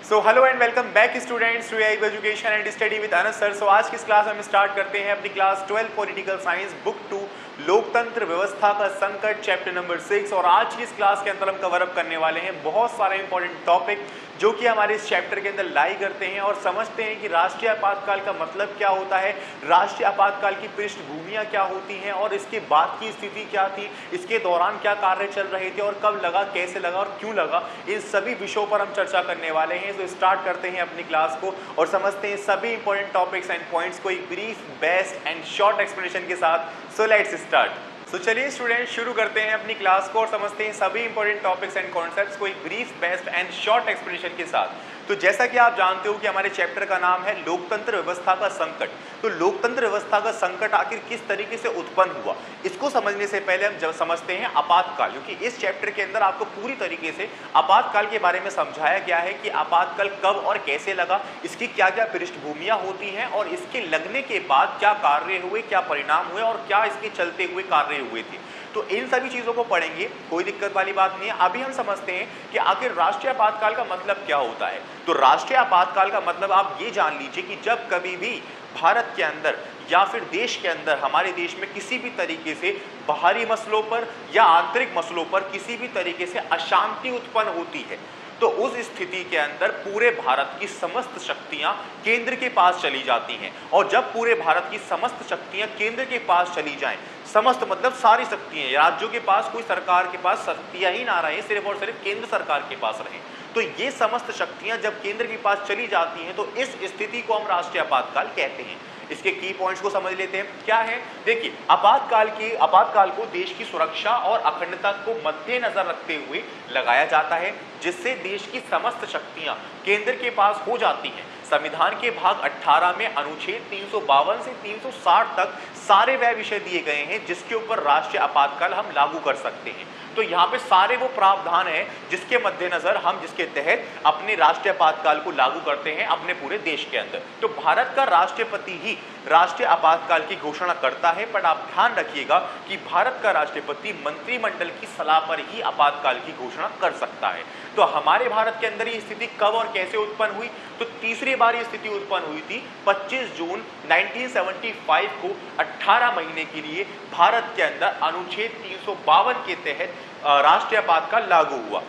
So hello and welcome back students to AI education and study with Anas sir. So आज की इस class में हम स्टार्ट करते हैं अपनी क्लास 12 पॉलिटिकल साइंस बुक 2 लोकतंत्र व्यवस्था का संकट चैप्टर नंबर 6। और आज की इस क्लास के अंदर हम कवर अप करने वाले हैं बहुत सारे इंपॉर्टेंट टॉपिक जो कि हमारे इस चैप्टर के अंदर लाई करते हैं और समझते हैं कि राष्ट्रीय आपातकाल का मतलब क्या होता है, राष्ट्रीय आपातकाल की पृष्ठभूमियां क्या होती हैं और इसके बाद की स्थिति क्या थी, इसके दौरान क्या कार्य चल रहे थे और कब लगा, कैसे लगा और क्यों लगा, इन सभी विषयों पर हम चर्चा करने वाले हैं। तो स्टार्ट करते हैं अपनी क्लास को और समझते हैं सभी इंपॉर्टेंट टॉपिक्स एंड पॉइंट्स को एक brief, best and short explanation के साथ। So let's start. तो चलिए स्टूडेंट्स शुरू करते हैं अपनी क्लास को और समझते हैं सभी इंपॉर्टेंट टॉपिक्स एंड कॉन्सेप्ट्स को एक brief, best and short explanation के साथ। तो जैसा कि आप जानते हो कि हमारे चैप्टर का नाम है लोकतंत्र व्यवस्था का संकट। तो लोकतंत्र व्यवस्था का संकट आखिर किस तरीके से उत्पन्न हुआ, इसको समझने से पहले हम जब समझते हैं आपातकाल, क्योंकि इस चैप्टर के अंदर आपको पूरी तरीके से आपातकाल के बारे में समझाया गया है कि आपातकाल कब और कैसे लगा, इसकी क्या क्या पृष्ठभूमियां होती हैं और इसके लगने के बाद क्या कार्य हुए, क्या परिणाम हुए और क्या इसके चलते हुए कार्य हुए थे। तो इन सभी चीजों को पढ़ेंगे, कोई दिक्कत वाली बात नहीं है। अभी हम समझते हैं कि आखिर राष्ट्रीय आपातकाल का मतलब क्या होता है। तो राष्ट्रीय आपातकाल का मतलब आप ये जान लीजिए कि जब कभी भी भारत के अंदर या फिर देश के अंदर, हमारे देश में किसी भी तरीके से बाहरी मसलों पर या आंतरिक मसलों पर किसी भी तरीके से अशांति उत्पन्न होती है, तो उस स्थिति के अंदर पूरे भारत की समस्त शक्तियां केंद्र के पास चली जाती हैं। और जब पूरे भारत की समस्त शक्तियां केंद्र के पास चली जाएं, समस्त मतलब सारी शक्तियां, राज्यों के पास कोई सरकार के पास शक्तियां ही ना रहे, सिर्फ और सिर्फ केंद्र सरकार के पास रहें, तो ये समस्त शक्तियां जब केंद्र के पास चली जाती हैं तो इस स्थिति को हम राष्ट्रीय आपातकाल कहते हैं। इसके की पॉइंट्स को समझ लेते हैं क्या है। देखिए, आपातकाल को देश की सुरक्षा और अखंडता को मद्देनजर रखते हुए लगाया जाता है, जिससे देश की समस्त शक्तियां केंद्र के पास हो जाती हैं। संविधान के भाग 18 में अनुच्छेद 352 से 360 तक सारे वह विषय दिए गए हैं जिसके ऊपर राष्ट्रीय आपातकाल हम लागू कर सकते हैं। तो यहाँ पे सारे वो प्रावधान हैं जिसके मद्देनजर हम, जिसके तहत अपने राष्ट्रीय आपातकाल को लागू करते हैं अपने पूरे देश के अंदर। तो भारत का राष्ट्रपति ही राष्ट्रीय आपातकाल की घोषणा करता है, पर आप ध्यान रखिएगा कि भारत का राष्ट्रपति मंत्रिमंडल की सलाह पर ही आपातकाल की घोषणा कर सकता है। तो हमारे भारत के अंदर ये स्थिति कब और कैसे उत्पन्न हुई, तो तीसरी बार ये स्थिति उत्पन्न हुई थी 25 जून 1975 को। 18 महीने के लिए भारत के अंदर अनुच्छेद 352 के तहत राष्ट्रीय आपातकाल लागू हुआ।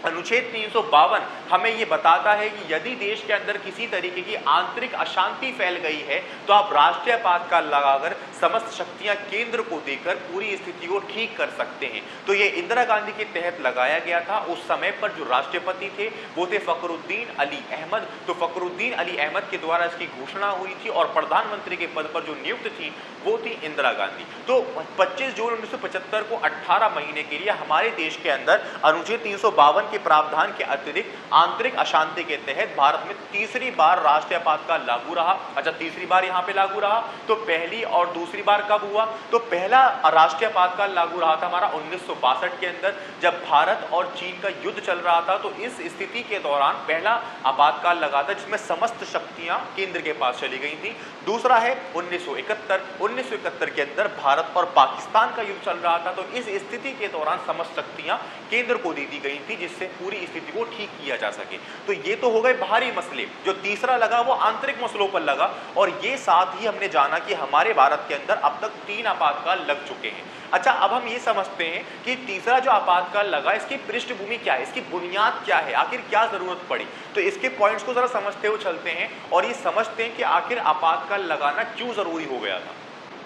अनुच्छेद 352 हमें ये बताता है कि यदि देश के अंदर किसी तरीके की आंतरिक अशांति फैल गई है तो आप राष्ट्रीय आपातकाल लगाकर समस्त शक्तियां केंद्र को देकर पूरी स्थिति को ठीक कर सकते हैं। तो ये इंदिरा गांधी के तहत लगाया गया था। उस समय पर जो राष्ट्रपति थे वो थे फखरुद्दीन अली अहमद। तो फखरुद्दीन अली अहमद के द्वारा इसकी घोषणा हुई थी और प्रधानमंत्री के पद पर जो नियुक्त थी वो थी इंदिरा गांधी। तो 25 जून 1975 को 18 महीने के लिए हमारे देश के अंदर अनुच्छेद 352 के प्रावधान के अतिरिक्त आंतरिक अशांति के तहत भारत में तीसरी बार राष्ट्रीय आपातकाल लागू रहा। अच्छा, तीसरी बार यहाँ पे लागू रहा, तो पहली और दूसरी बार कब हुआ, तो पहला राष्ट्रीय आपातकाल लागू रहा था हमारा 1962 के अंदर, जब भारत और चीन का युद्ध चल रहा था। तो इस स्थिति के दौरान पहला आपातकाल लगा था जिसमें समस्त शक्तियां केंद्र के पास चली गई थी। दूसरा है 1971 के अंदर भारत और पाकिस्तान का युद्ध चल रहा था। तो इस स्थिति के दौरान समस्त शक्तियां केंद्र को दे दी गई थी जिससे पूरी स्थिति को ठीक किया जा सके। तो ये तो हो गए बाहरी मसले। जो तीसरा लगा वो आंतरिक मसलों पर लगा, और ये साथ ही हमने जाना कि हमारे भारत के अंदर अब तक 3 आपातकाल लग चुके हैं। अच्छा, अब हम ये समझते हैं कि तीसरा जो आपातकाल लगा इसकी पृष्ठभूमि क्या है, इसकी बुनियाद क्या है, आखिर क्या जरूरत पड़ी। तो इसके पॉइंट्स को जरा समझते हुए चलते हैं और ये समझते हैं कि आखिर आपातकाल लगाना क्यों जरूरी हो गया था।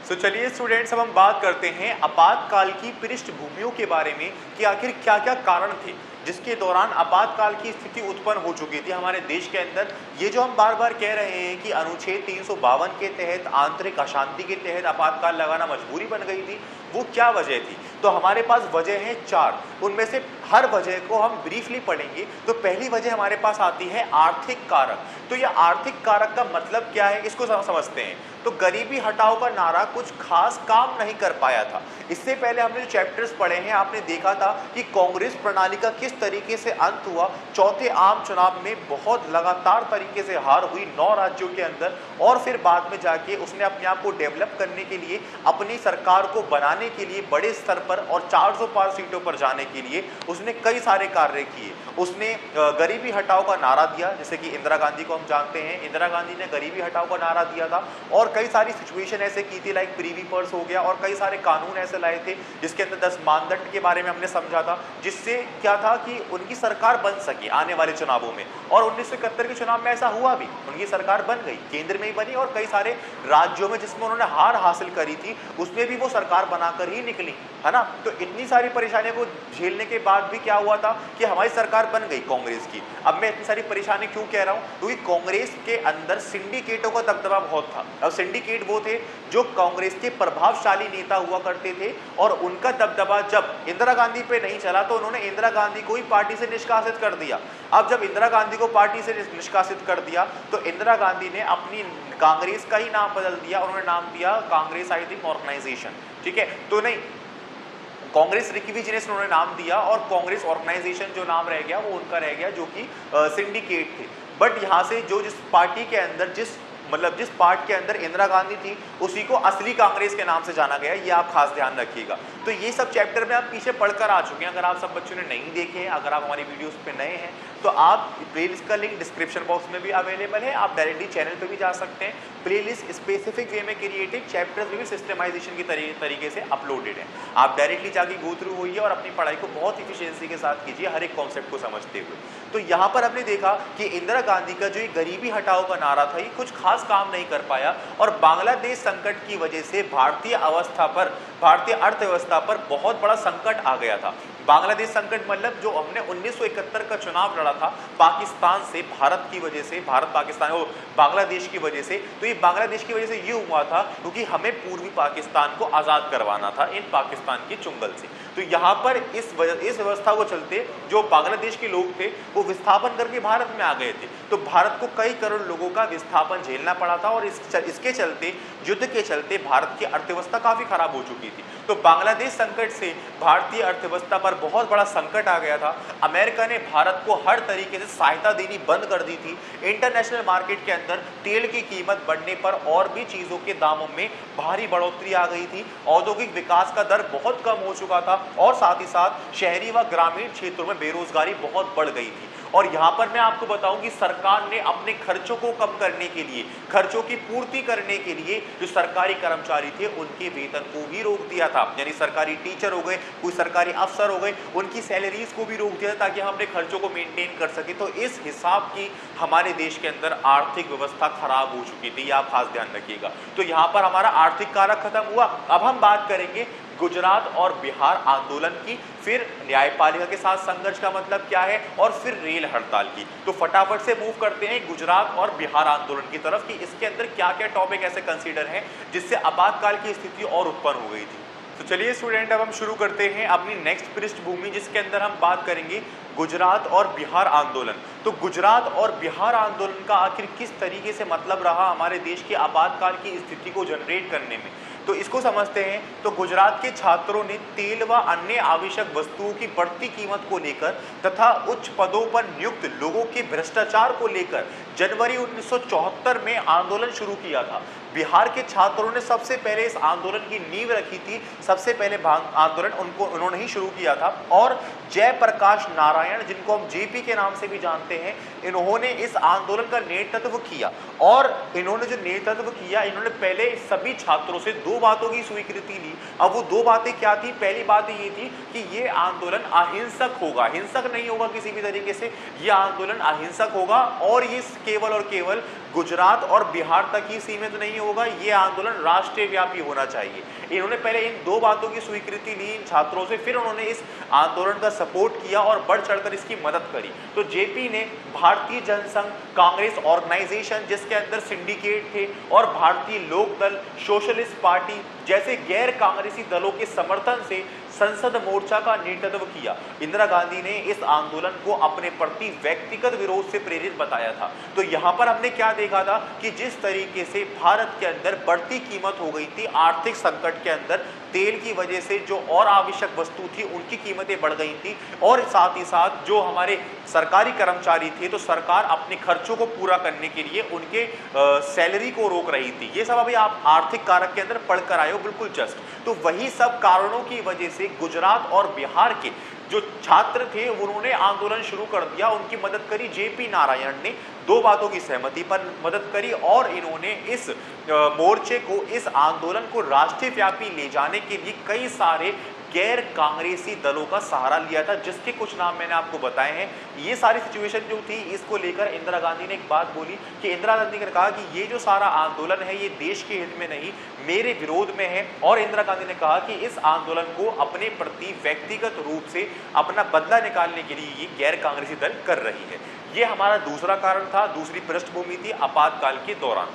तो चलिए स्टूडेंट्स, अब हम बात करते हैं आपातकाल की पृष्ठभूमियों के बारे में कि आखिर क्या क्या कारण थे जिसके दौरान आपातकाल की स्थिति उत्पन्न हो चुकी थी हमारे देश के अंदर। ये जो हम बार बार कह रहे हैं कि अनुच्छेद 352 के तहत आंतरिक अशांति के तहत आपातकाल लगाना मजबूरी बन गई थी, वो क्या वजह थी। तो हमारे पास वजह हैं 4, उनमें से हर वजह को हम ब्रीफली पढ़ेंगे। तो पहली वजह हमारे पास आती है आर्थिक कारक। तो यह आर्थिक कारक का मतलब क्या है, इसको समझते हैं। तो गरीबी हटाओ का नारा कुछ खास काम नहीं कर पाया था। इससे पहले हमने जो चैप्टर्स पढ़े हैं आपने देखा था कि कांग्रेस प्रणाली का किस किस तरीके से अंत हुआ। चौथे आम चुनाव में बहुत लगातार तरीके से हार हुई 9 राज्यों के अंदर, और फिर बाद में जाके उसने अपने आप को डेवलप करने के लिए, अपनी सरकार को बनाने के लिए बड़े स्तर पर और 400 पार सीटों पर जाने के लिए उसने कई सारे कार्य किए। उसने गरीबी हटाओ का नारा दिया, जैसे कि इंदिरा गांधी को हम जानते हैं, इंदिरा गांधी ने गरीबी हटाओ का नारा दिया था, और कई सारी सिचुएशन ऐसे की थी, लाइक प्रीवी पर्स हो गया, और कई सारे कानून ऐसे लाए थे जिसके अंदर 10 मानदंड के बारे में हमने समझा था, जिससे क्या था कि उनकी सरकार बन सके आने वाले चुनावों में। और 1971 के चुनाव में ऐसा हुआ भी, उनकी सरकार बन गई, केंद्र में ही बनी, और कई सारे राज्यों में जिसमें उन्होंने हार हासिल करी थी उसमें भी वो सरकार बनाकर ही निकली, है ना। तो इतनी सारी परेशानियों को झेलने के बाद भी क्या हुआ था कि हमारी सरकार बन गई कांग्रेस की। अब मैं इतनी सारी परेशानी क्यों कह रहा हूं, क्योंकि कांग्रेस के अंदर सिंडिकेटों का दबदबा बहुत था। अब सिंडिकेट वो थे जो कांग्रेस के प्रभावशाली नेता हुआ करते थे, और उनका दबदबा जब इंदिरा गांधी पे नहीं चला तो उन्होंने इंदिरा गांधी को ही पार्टी से निष्कासित कर दिया। अब जब इंदिरा गांधी को पार्टी से निष्कासित कर दिया तो इंदिरा गांधी ने अपनी कांग्रेस का ही नाम बदल दिया, उन्होंने नाम दिया कांग्रेस आई थिंक ऑर्गेनाइजेशन, ठीक है। तो नहीं, कांग्रेस रिक्विजिनेस उन्होंने नाम दिया, और कांग्रेस ऑर्गेनाइजेशन जो नाम रह गया वो उनका रह गया, जो कि सिंडिकेट थे। बट यहाँ से जो जिस पार्टी के अंदर जिस पार्ट के अंदर इंदिरा गांधी थी उसी को असली कांग्रेस के नाम से जाना गया, ये आप खास ध्यान रखिएगा। तो ये सब चैप्टर में आप पीछे पढ़कर आ चुके हैं, अगर आप सब बच्चों ने नहीं देखे हैं, अगर आप हमारी वीडियोस पे नए हैं तो आप प्लेलिस्ट का लिंक डिस्क्रिप्शन बॉक्स में भी अवेलेबल है, आप डायरेक्टली चैनल पे भी जा सकते हैं। प्लेलिस्ट स्पेसिफिक वे में क्रिएटेड, चैप्टर्स भी सिस्टमाइजेशन की तरीके से अपलोडेड है, आप डायरेक्टली जाके गो थ्रू होइए और अपनी पढ़ाई को बहुत इफिशियंसी के साथ कीजिए, हर एक कॉन्सेप्ट को समझते हुए। तो यहाँ पर हमने देखा कि इंदिरा गांधी का जो ये गरीबी हटाओ का नारा था ये कुछ खास काम नहीं कर पाया, और बांग्लादेश संकट की वजह से भारतीय अर्थव्यवस्था पर बहुत बड़ा संकट आ गया था। बांग्लादेश संकट मतलब जो हमने 1971 का चुनाव लड़ा था पाकिस्तान से, भारत की वजह से, भारत पाकिस्तान और बांग्लादेश की वजह से, तो ये बांग्लादेश की वजह से ये हुआ था क्योंकि हमें पूर्वी पाकिस्तान को आज़ाद करवाना था इन पाकिस्तान की चुंगल से। तो यहाँ पर इस व्यवस्था को चलते जो बांग्लादेश के लोग थे वो विस्थापन करके भारत में आ गए थे, तो भारत को कई करोड़ लोगों का विस्थापन झेलना पड़ा था, और इसके चलते, युद्ध के चलते भारत की अर्थव्यवस्था काफ़ी खराब हो चुकी थी। तो बांग्लादेश संकट से भारतीय अर्थव्यवस्था पर बहुत बड़ा संकट आ गया था। अमेरिका ने भारत को हर तरीके से सहायता देनी बंद कर दी थी। इंटरनेशनल मार्केट के अंदर तेल की कीमत बढ़ने पर और भी चीज़ों के दामों में भारी बढ़ोतरी आ गई थी। औद्योगिक विकास का दर बहुत कम हो चुका था, और साथ ही साथ शहरी व ग्रामीण क्षेत्रों में बेरोजगारी बहुत बढ़ गई थी। और यहाँ पर मैं आपको बताऊं कि सरकार ने अपने खर्चों को कम करने के लिए, खर्चों की पूर्ति करने के लिए जो सरकारी कर्मचारी थे उनके वेतन को भी रोक दिया था, यानी सरकारी टीचर हो गए, कोई सरकारी अफसर हो गए, उनकी सैलरीज को भी रोक दिया ताकि हम अपने खर्चों को मेंटेन कर सके। तो इस हिसाब की हमारे देश के अंदर आर्थिक व्यवस्था खराब हो चुकी थी, ये आप खास ध्यान रखिएगा। तो यहाँ पर हमारा आर्थिक कारक खत्म हुआ। अब हम बात करेंगे गुजरात और बिहार आंदोलन की, फिर न्यायपालिका के साथ संघर्ष का मतलब क्या है, और फिर रेल हड़ताल की। तो फटाफट से मूव करते हैं गुजरात और बिहार आंदोलन की तरफ कि इसके अंदर क्या क्या टॉपिक ऐसे कंसीडर हैं जिससे आपातकाल की स्थिति और उत्पन्न हो गई थी। तो चलिए स्टूडेंट, अब हम शुरू करते हैं अपनी नेक्स्ट पृष्ठभूमि, जिसके अंदर हम बात करेंगे गुजरात और बिहार आंदोलन। तो गुजरात और बिहार आंदोलन का आखिर किस तरीके से मतलब रहा हमारे देश के आपातकाल की स्थिति को जनरेट करने में, तो इसको समझते हैं। तो गुजरात के छात्रों ने तेल व अन्य आवश्यक वस्तुओं की बढ़ती कीमत को लेकर तथा उच्च पदों पर नियुक्त लोगों के भ्रष्टाचार को लेकर जनवरी 1974 में आंदोलन शुरू किया था। बिहार के छात्रों ने सबसे पहले इस आंदोलन की नींव रखी थी, सबसे पहले आंदोलन उन्होंने ही शुरू किया था। और जयप्रकाश नारायण, जिनको हम जेपी के नाम से भी जानते हैं, इन्होंने इस आंदोलन का नेतृत्व किया। और इन्होंने जो नेतृत्व किया, इन्होंने पहले सभी छात्रों से 2 बातों की स्वीकृति ली। अब वो 2 बातें क्या थी? पहली बात ये थी कि ये आंदोलन अहिंसक होगा, हिंसक नहीं होगा किसी भी तरीके से, ये आंदोलन अहिंसक होगा, और ये केवल और केवल गुजरात और बिहार तक ही सीमित नहीं होगा, ये आंदोलन राष्ट्रीय व्यापी होना चाहिए। इन्होंने पहले इन 2 बातों की स्वीकृति ली इन छात्रों से, फिर उन्होंने इस आंदोलन का सपोर्ट किया और बढ़ चढ़कर इसकी मदद करी। तो जेपी ने भारतीय जनसंघ कांग्रेस ऑर्गेनाइजेशन, जिसके अंदर सिंडिकेट थे, और भारतीय लोक दल, सोशलिस्ट पार्टी, जैसे गैर कांग्रेसी दलों के समर्थन से संसद मोर्चा का नेतृत्व किया। इंदिरा गांधी ने इस आंदोलन को अपने प्रति व्यक्तिगत विरोध से प्रेरित बताया था। तो यहाँ पर हमने क्या देखा था कि जिस तरीके से भारत के अंदर बढ़ती कीमत हो गई थी, आर्थिक संकट के अंदर तेल की वजह से जो और आवश्यक वस्तु थी उनकी कीमतें बढ़ गई थी, और साथ ही साथ जो हमारे सरकारी कर्मचारी थे तो सरकार अपने खर्चों को पूरा करने के लिए उनके सैलरी को रोक रही थी। ये सब अभी आप आर्थिक कारक के अंदर पढ़कर आए हो बिल्कुल जस्ट। तो वही सब कारणों की वजह से गुजरात और बिहार के जो छात्र थे उन्होंने आंदोलन शुरू कर दिया। उनकी मदद करी जेपी नारायण ने, दो बातों की सहमति पर मदद करी, और इन्होंने इस मोर्चे को, इस आंदोलन को राष्ट्रीय व्यापी ले जाने के लिए कई सारे गैर कांग्रेसी दलों का सहारा लिया था, जिसके कुछ नाम मैंने आपको बताए हैं। ये सारी सिचुएशन जो थी इसको लेकर इंदिरा गांधी ने एक बात बोली कि इंदिरा गांधी ने कहा कि ये जो सारा आंदोलन है ये देश के हित में नहीं, मेरे विरोध में है। और इंदिरा गांधी ने कहा कि इस आंदोलन को अपने प्रति व्यक्तिगत रूप से अपना बदला निकालने के लिए ये गैर कांग्रेसी दल कर रही है। ये हमारा दूसरा कारण था, दूसरी पृष्ठभूमि थी आपातकाल के दौरान।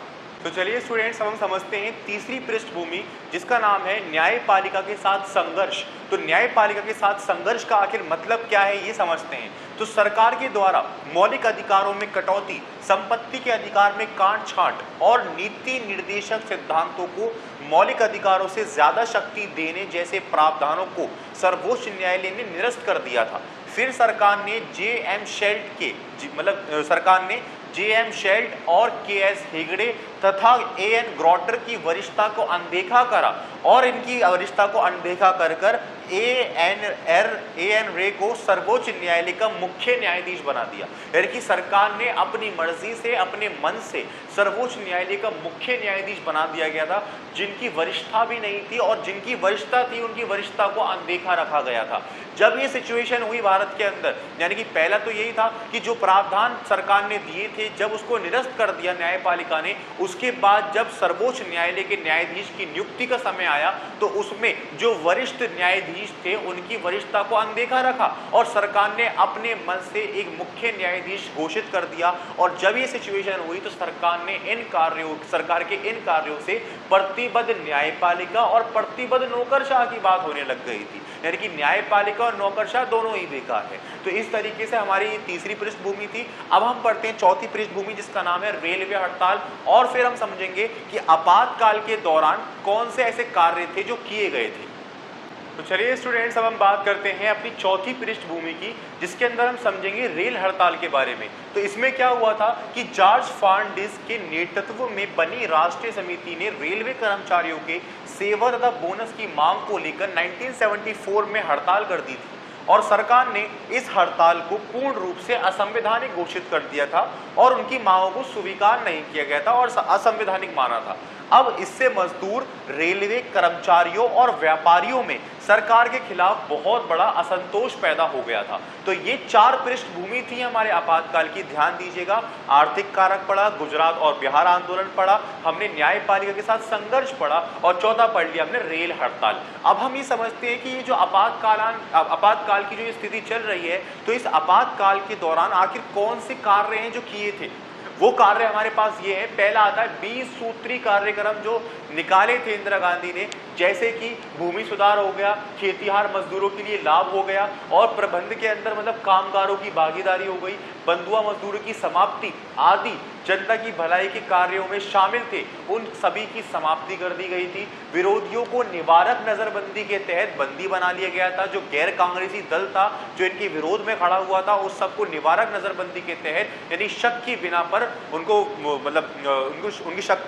तो चलिए स्टूडेंट्स, हम समझते हैं तीसरी पृष्ठभूमि, जिसका नाम है न्यायपालिका के साथ संघर्ष। तो न्यायपालिका के साथ संघर्ष का आखिर मतलब क्या है ये समझते हैं। तो सरकार के द्वारा मौलिक अधिकारों में कटौती, संपत्ति के अधिकार में काट छांट और नीति निर्देशक सिद्धांतों को मौलिक अधिकारों से ज्यादा शक्ति देने जैसे प्रावधानों को सर्वोच्च न्यायालय ने निरस्त कर दिया था। फिर सरकार ने जे.एम. शेल्ट और के.एस. हेगड़े तथा ए.एन. ग्रॉटर की वरिष्ठता को अनदेखा करा, और इनकी वरिष्ठता को अनदेखा कर ए.एन. रे को सर्वोच्च न्यायालय का मुख्य न्यायाधीश बना दिया। यानी कि सरकार ने अपनी मर्जी से, अपने मन से सर्वोच्च न्यायालय का मुख्य न्यायाधीश बना दिया गया था, जिनकी वरिष्ठता भी नहीं थी, और जिनकी वरिष्ठता थी उनकी वरिष्ठता को अनदेखा रखा गया था। जब ये सिचुएशन हुई भारत के अंदर, यानी कि पहला तो यही था कि जो प्रावधान सरकार ने दिए थे जब उसको निरस्त कर दिया न्यायपालिका ने, उसके बाद जब सर्वोच्च न्यायालय के न्यायाधीश की नियुक्ति का समय आया तो उसमें जो वरिष्ठ न्यायाधीश थे उनकी वरिष्ठता को अनदेखा रखा, और सरकार ने अपने मन से एक मुख्य न्यायाधीश घोषित कर दिया। और जब ये सिचुएशन हुई तो सरकार के इन कार्यों से प्रतिबद्ध न्यायपालिका और प्रतिबद्ध नौकरशाह की बात होने लग गई थी। यानी कि न्यायपालिका और नौकरशाह दोनों ही बेकार है। तो इस तरीके से हमारी तीसरी पृष्ठभूमि थी। अब हम पढ़ते हैं चौथी पृष्ठभूमि, जिसका नाम है रेलवे हड़ताल, और फिर हम समझेंगे कि आपातकाल के दौरान कौन से ऐसे कार्य थे जो किए गए थे। तो चलिए स्टूडेंट्स, अब हम बात करते हैं अपनी चौथी पृष्ठभूमि की, जिसके अंदर हम समझेंगे रेल हड़ताल के बारे में। तो इसमें क्या हुआ था कि जॉर्ज फर्नांडिस के नेतृत्व में बनी राष्ट्रीय समिति ने रेलवे कर्मचारियों के सेवा तथा बोनस की मांग को लेकर 1974 में हड़ताल कर दी थी, और सरकार ने इस हड़ताल को पूर्ण रूप से असंवैधानिक घोषित कर दिया था, और उनकी मांगों को स्वीकार नहीं किया गया था और असंवैधानिक माना था। अब इससे मजदूर, रेलवे कर्मचारियों और व्यापारियों में सरकार के खिलाफ बहुत बड़ा असंतोष पैदा हो गया था। तो ये चार पृष्ठभूमि थी हमारे आपातकाल की, ध्यान दीजिएगा। आर्थिक कारक पढ़ा, गुजरात और बिहार आंदोलन पढ़ा, हमने न्यायपालिका के साथ संघर्ष पढ़ा, और चौथा पढ़ लिया हमने रेल हड़ताल। अब हम ये समझते हैं कि ये जो आपातकाल की जो स्थिति चल रही है, तो इस आपातकाल के दौरान आखिर कौन से कार्य हैं जो किए थे। वो कार्य हमारे पास ये है। पहला आता है 20 सूत्री कार्यक्रम जो निकाले थे इंदिरा गांधी ने, जैसे कि भूमि सुधार हो गया, खेतीहार मजदूरों के लिए लाभ हो गया, और प्रबंध के अंदर मतलब कामगारों की भागीदारी हो गई, बंधुआ मजदूरी की समाप्ति आदि जनता की भलाई के कार्यों में शामिल थे, उन सभी की समाप्ति कर दी गई थी। विरोधियों को निवारक नजरबंदी के तहत बंदी बना लिया गया था। जो गैर कांग्रेसी दल था जो इनके विरोध में खड़ा हुआ था, उस सबको निवारक नजरबंदी के तहत यानी शक की बिना पर उनको उनकी शक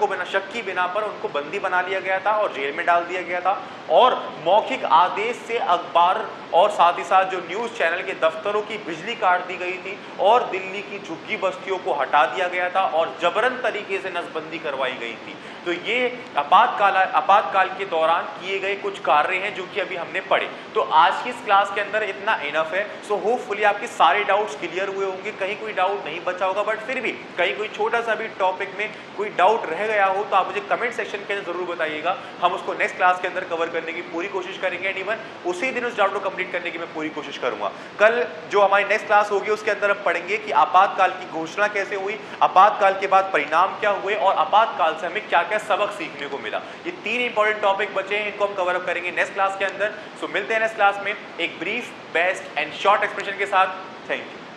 की बिना पर उनको बंदी बना लिया गया था और जेल में डाल दिया गया था। और मौखिक आदेश से अखबार और साथ ही साथ जो न्यूज चैनल के दफ्तरों की बिजली काट दी गई थी, और दिल्ली की झुग्गी बस्तियों को हटा दिया गया था, और जबरन तरीके से नसबंदी करवाई गई थी। तो ये आपातकाल के दौरान किए गए कुछ कार्य हैं जो कि अभी हमने पढ़े। तो आज की इस क्लास के अंदर इतना इनफ है। सो होपफुली आपके सारे डाउट्स क्लियर हुए होंगे, कहीं कोई डाउट नहीं बचा होगा, बट फिर भी कहीं कोई छोटा सा भी टॉपिक में कोई डाउट रह गया हो तो आप मुझे कमेंट सेक्शन के अंदर जरूर बताइएगा। हम उसको नेक्स्ट क्लास क्लास के अंदर कवर करने की पूरी कोशिश करेंगे एंड इवन उसी दिन उस डाउट को कंप्लीट करने की मैं पूरी कोशिश करूंगा। कल जो हमारी नेक्स्ट क्लास होगी उसके अंदर हम पढ़ेंगे कि आपातकाल की घोषणा कैसे हुई, आपातकाल के बाद परिणाम क्या हुए और आपातकाल से हमें क्या क्या सबक सीखने को मिला। ये 3 इंपॉर्टेंट टॉपिक बचे हैं, इनको हम कवर अप करेंगे नेक्स्ट क्लास के अंदर। सो मिलते हैं नेक्स्ट क्लास में एक brief, best and short explanation के साथ। Thank you.